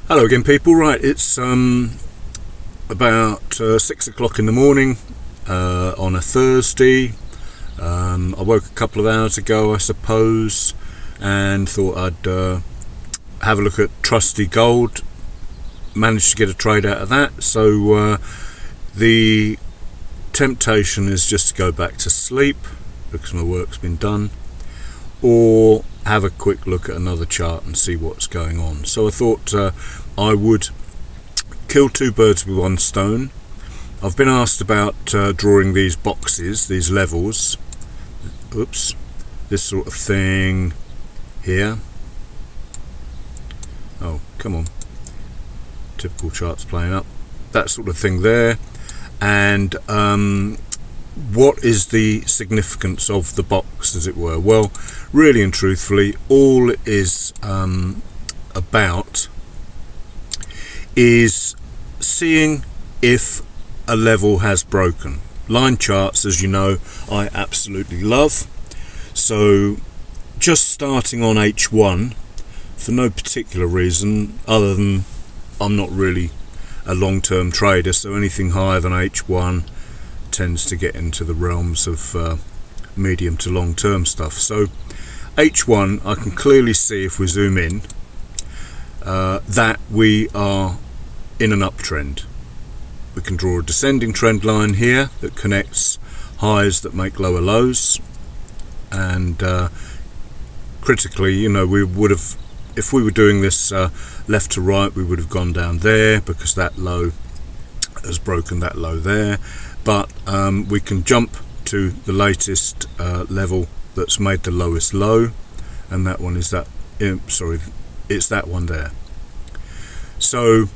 Hello again, people. Right, it's about 6 o'clock in the morning on a Thursday. I woke a couple of hours ago, I suppose, and thought I'd have a look at Trusty Gold. Managed to get a trade out of that, so the temptation is just to go back to sleep because my work's been done, or have a quick look at another chart and see what's going on. So I thought I would kill two birds with one stone. I've been asked about drawing these boxes, these levels, this sort of thing here. Oh, come on, typical charts playing up, that sort of thing there. And what is the significance of the box, as it were? Well, really and truthfully, all it is about is seeing if a level has broken. Line charts, as you know, I absolutely love. So just starting on H1 for no particular reason other than I'm not really a long-term trader, so anything higher than H1 tends to get into the realms of medium to long-term stuff. So H1, I can clearly see, if we zoom in, that we are in an uptrend. We can draw a descending trend line here that connects highs that make lower lows, and critically, you know, we would have, if we were doing this left to right, we would have gone down there because that low has broken that low there. But we can jump to the latest level that's made the lowest low, and that one is that, it's that one there. So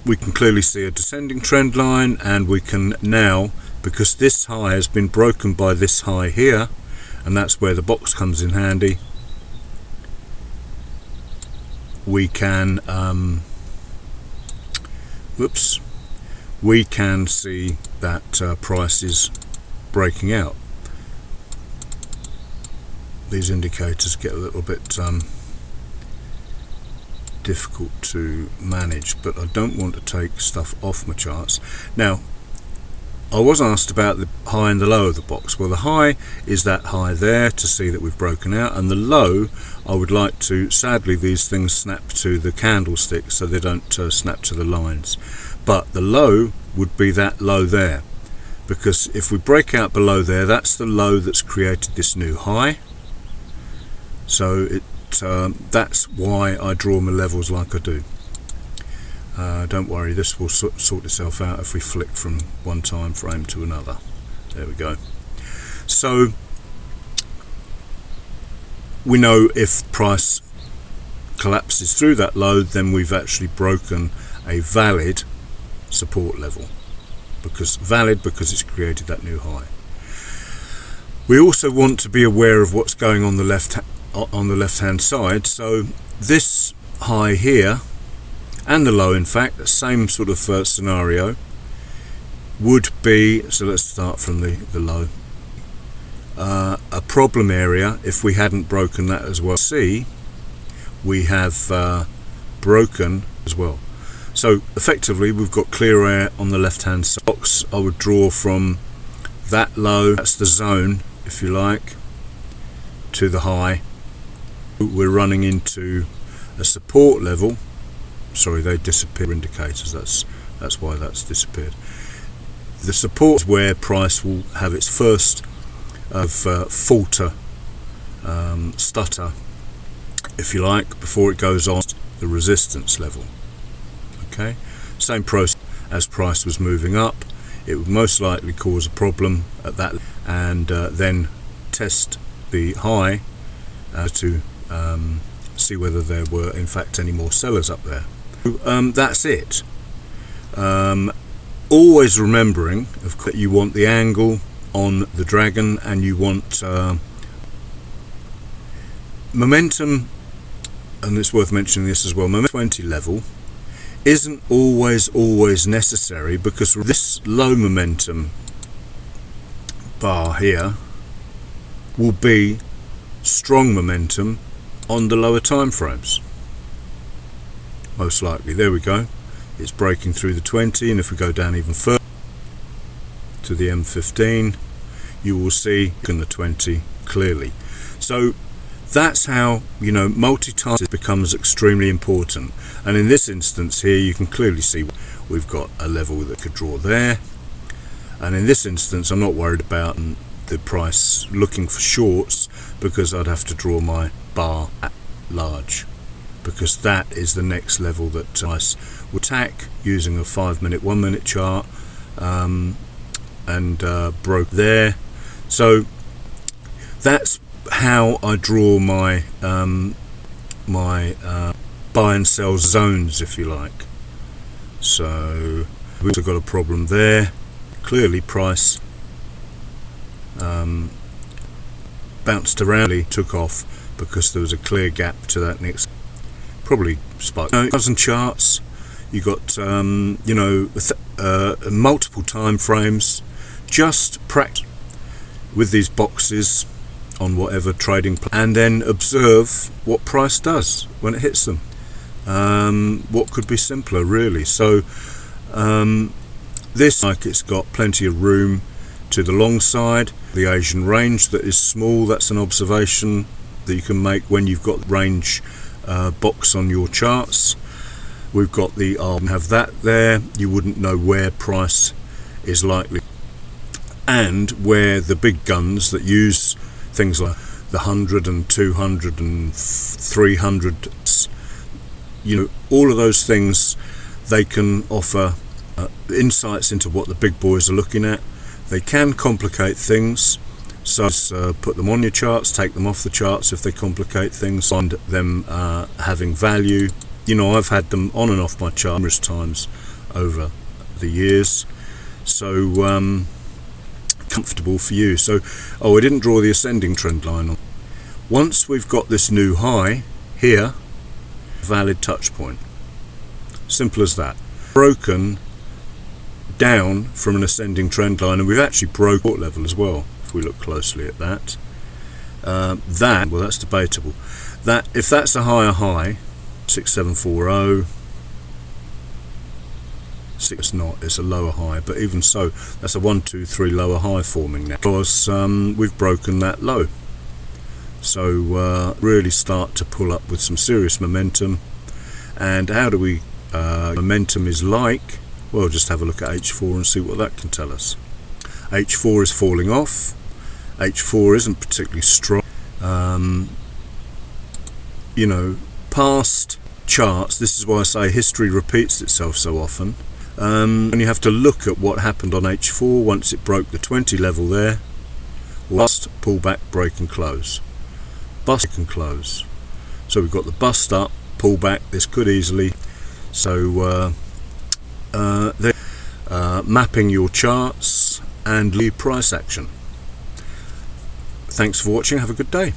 we can clearly see a descending trend line, and we can now, because this high has been broken by this high here, and that's where the box comes in handy, we can we can see that price is breaking out. These indicators get a little bit difficult to manage, but I don't want to take stuff off my charts. Now, I was asked about the high and the low of the box. Well, the high is that high there to see that we've broken out, and the low, I would like to, sadly these things snap to the candlestick so they don't snap to the lines, but the low would be that low there, because if we break out below there, that's the low that's created this new high. So that's why I draw my levels like I do. Don't worry, this will sort itself out if we flick from one time frame to another. There we go. So we know if price collapses through that low, then we've actually broken a valid support level, because it's created that new high. We also want to be aware of what's going on the left hand side. So this high here and the low, in fact, the same sort of scenario would be, so let's start from the low, a problem area if we hadn't broken that as well. See, we have broken as well. So effectively we've got clear air on the left hand side. Box I would draw from that low, that's the zone if you like, to the high. We're running into a support level. Sorry, they disappear indicators, that's why that's disappeared. The support is where price will have its first of falter, stutter if you like, before it goes on the resistance level. Okay, same process as price was moving up, it would most likely cause a problem at that, and then test the high to see whether there were in fact any more sellers up there. That's it. Always remembering that you want the angle on the dragon, and you want momentum, and it's worth mentioning this as well, momentum 20 level isn't always necessary, because this low momentum bar here will be strong momentum on the lower time frames. most likely. There we go, it's breaking through the 20, and if we go down even further to the M15, you will see in the 20 clearly. So that's how, you know, multitasking becomes extremely important. And in this instance here, you can clearly see we've got a level that could draw there. And in this instance, I'm not worried about the price looking for shorts, because I'd have to draw my bar at large, because that is the next level that price will attack using a 5-minute, 1-minute chart, and broke there. So that's how I draw my buy and sell zones, if you like. So we've also got a problem there. Clearly price bounced around, took off because there was a clear gap to that next, probably spike. 1,000 charts, you got you know, multiple time frames. Just practice with these boxes on whatever trading plan, and then observe what price does when it hits them. What could be simpler, really? So this, like, it's got plenty of room to the long side. The Asian range that is small, that's an observation that you can make when you've got the range box on your charts. We've got the have that there. You wouldn't know where price is likely, and where the big guns that use things like the 100 and 200 and 300, you know, all of those things, they can offer insights into what the big boys are looking at. They can complicate things, so put them on your charts, take them off the charts if they complicate things, find them having value. You know, I've had them on and off my chart numerous times over the years, so comfortable for you. So, oh, I didn't draw the ascending trend line on. Once we've got this new high here, valid touch point. Simple as that. Broken down from an ascending trend line, and we've actually broke support level as well, if we look closely at that. Well, that's debatable. That if that's a higher high, 6740, it's not, it's a lower high, but even so, that's a 1, 2, 3 lower high forming now, because we've broken that low. So really start to pull up with some serious momentum. And how do we momentum is like? Well, just have a look at H4 and see what that can tell us. H4 is falling off. H4 isn't particularly strong. You know, past charts, this is why I say history repeats itself so often. And you have to look at what happened on H4 once it broke the 20 level there. Bust, pull back, break and close. Bust and close. So we've got the bust up, pull back. This could easily. So mapping your charts and lead price action. Thanks for watching. Have a good day.